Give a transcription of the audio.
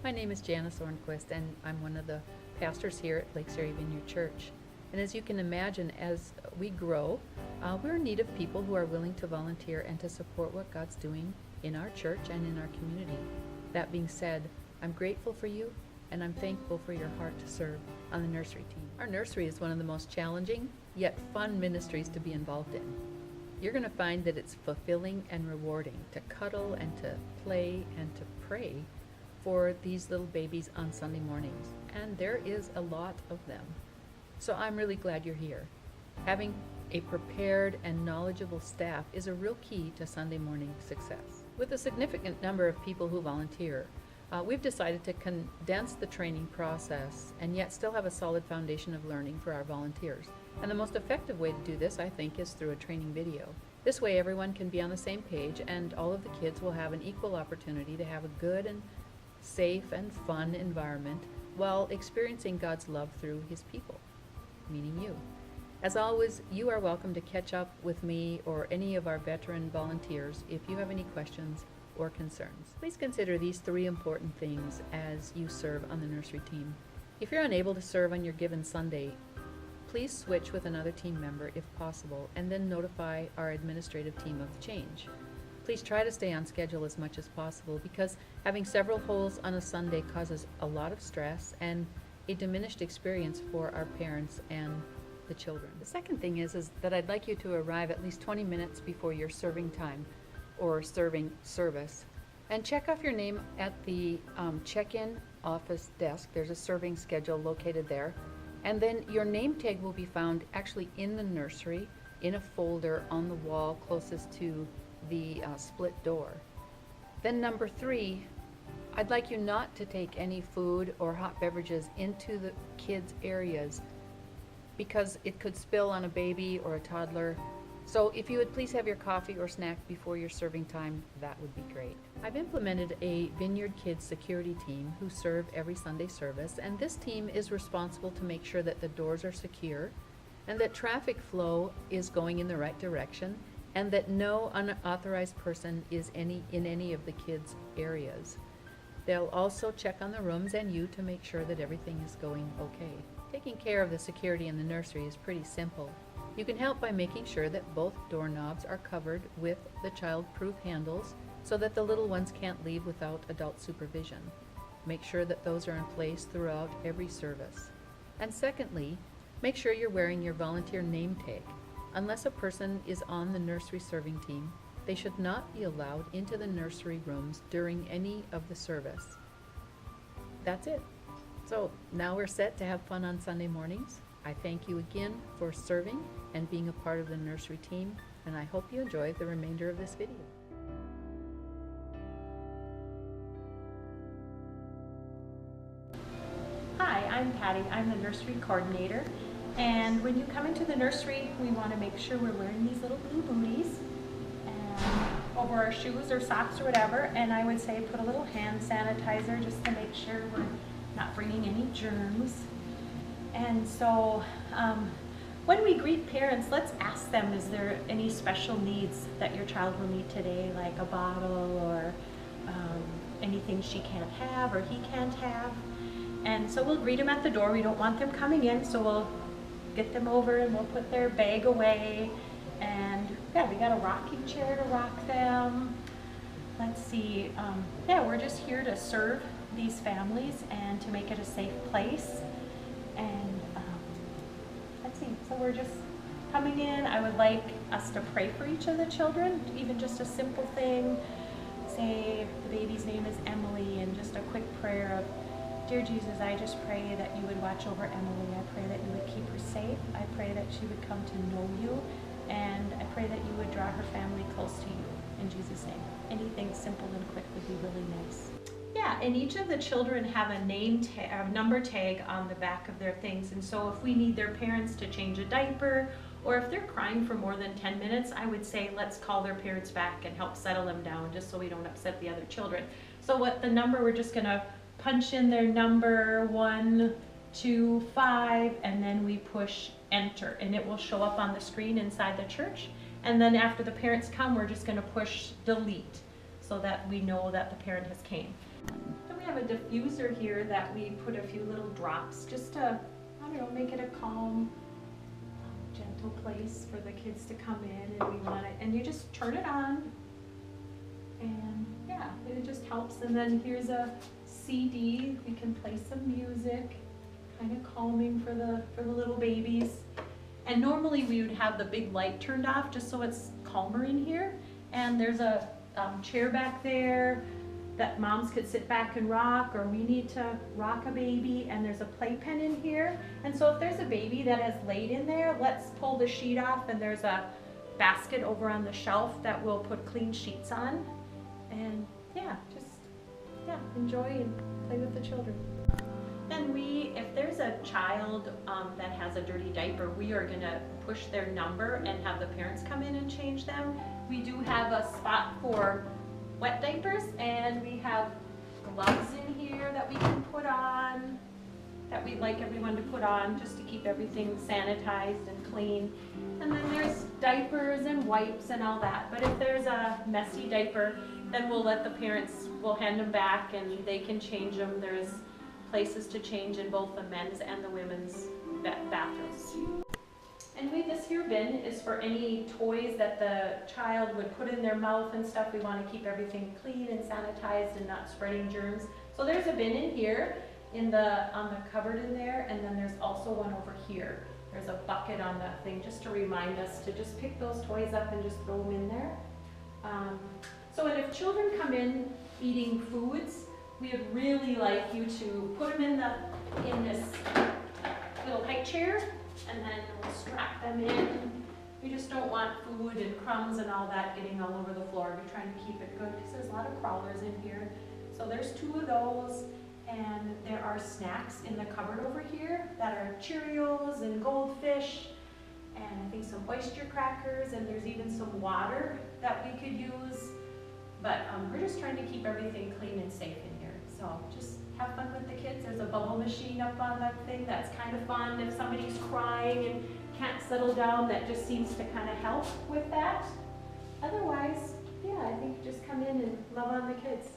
My name is Janice Ornquist, and I'm one of the pastors here at Vineyard Church. And as you can imagine, as we grow, we're in need of people who are willing to volunteer and to support what God's doing in our church and in our community. That being said, I'm grateful for you, and I'm thankful for your heart to serve on the nursery team. Our nursery is one of the most challenging, yet fun ministries to be involved in. You're going to find that it's fulfilling and rewarding to cuddle and to play and to pray for these little babies on Sunday mornings. And there is a lot of them. So I'm really glad you're here. Having a prepared and knowledgeable staff is a real key to Sunday morning success. With a significant number of people who volunteer, we've decided to condense the training process and yet still have a solid foundation of learning for our volunteers. And the most effective way to do this, I think, is through a training video. This way everyone can be on the same page and all of the kids will have an equal opportunity to have a good and safe and fun environment while experiencing God's love through His people, meaning you. As always, you are welcome to catch up with me or any of our veteran volunteers if you have any questions or concerns. Please consider these 3 important things as you serve on the nursery team. If you're unable to serve on your given Sunday, please switch with another team member if possible, and then notify our administrative team of the change. Please try to stay on schedule as much as possible because having several holes on a Sunday causes a lot of stress and a diminished experience for our parents and the children. The second thing is that I'd like you to arrive at least 20 minutes before your serving time or serving service, and check off your name at the check-in office desk. There's a serving schedule located there, and then your name tag will be found actually in the nursery in a folder on the wall closest to the split door. Then number 3, I'd like you not to take any food or hot beverages into the kids' areas because it could spill on a baby or a toddler. So if you would please have your coffee or snack before your serving time, that would be great. I've implemented a Vineyard Kids security team who serve every Sunday service, and this team is responsible to make sure that the doors are secure and that traffic flow is going in the right direction and that no unauthorized person is in any of the kids' areas. They'll also check on the rooms and you to make sure that everything is going okay. Taking care of the security in the nursery is pretty simple. You can help by making sure that both doorknobs are covered with the child-proof handles so that the little ones can't leave without adult supervision. Make sure that those are in place throughout every service. And secondly, make sure you're wearing your volunteer name tag. Unless a person is on the nursery serving team, they should not be allowed into the nursery rooms during any of the service. That's it. So now we're set to have fun on Sunday mornings. I thank you again for serving and being a part of the nursery team, and I hope you enjoy the remainder of this video. Hi, I'm Patty. I'm the nursery coordinator. And when you come into the nursery, we want to make sure we're wearing these little blue booties and over our shoes or socks or whatever. And I would say put a little hand sanitizer just to make sure we're not bringing any germs. And so when we greet parents, let's ask them, is there any special needs that your child will need today, like a bottle or anything she can't have or he can't have? And so we'll greet them at the door. We don't want them coming in, so we'll get them over and we'll put their bag away. And yeah, we got a rocking chair to rock them. Let's see, yeah, we're just here to serve these families and to make it a safe place. And let's see, so we're just coming in. I would like us to pray for each of the children, even just a simple thing. Say the baby's name is Emily, and just a quick prayer of, Dear Jesus, I just pray that you would watch over Emily. I pray that you would keep her safe. I pray that she would come to know you, and I pray that you would draw her family close to you. In Jesus' name. Anything simple and quick would be really nice. Yeah, and each of the children have a name tag, a number tag on the back of their things. And so if we need their parents to change a diaper, or if they're crying for more than 10 minutes, I would say let's call their parents back and help settle them down just so we don't upset the other children. So what the number, we're just gonna punch in their number 1, 2, 5, and then we push enter, and it will show up on the screen inside the church. And then after the parents come, we're just gonna push delete so that we know that the parent has came. we have a diffuser here that we put a few little drops just to, I don't know, make it a calm, gentle place for the kids to come in, and we want it, and you just turn it on, and yeah, it just helps. And then here's a CD, we can play some music, kind of calming for the little babies. And normally we would have the big light turned off just so it's calmer in here. And there's a chair back there that moms could sit back and rock, or we need to rock a baby, and there's a playpen in here. And so if there's a baby that has laid in there, let's pull the sheet off, and there's a basket over on the shelf that we'll put clean sheets on. And yeah, just enjoy and play with the children. Then if there's a child that has a dirty diaper, we are gonna push their number and have the parents come in and change them. We do have a spot for wet diapers, and we have gloves in here that we can put on, that we'd like everyone to put on just to keep everything sanitized and clean. And then there's diapers and wipes and all that. But if there's a messy diaper, then we'll let the parents, we'll hand them back and they can change them. There's places to change in both the men's and the women's bathrooms. And this here bin is for any toys that the child would put in their mouth and stuff. We want to keep everything clean and sanitized and not spreading germs. So there's a bin in here on the cupboard in there, and then there's also one over here. There's a bucket on that thing just to remind us to just pick those toys up and just throw them in there. And if children come in eating foods, we would really like you to put them in this little high chair, and then we'll strap them in. We just don't want food and crumbs and all that getting all over the floor. We're trying to keep it good because there's a lot of crawlers in here. So there's 2 of those, and there are snacks in the cupboard over here that are Cheerios and Goldfish, and I think some oyster crackers, and there's even some water that we could use. But we're just trying to keep everything clean and safe in here. So just have fun with the kids. There's a bubble machine up on that thing. That's kind of fun. If somebody's crying and can't settle down, that just seems to kind of help with that. Otherwise, yeah, I think just come in and love on the kids.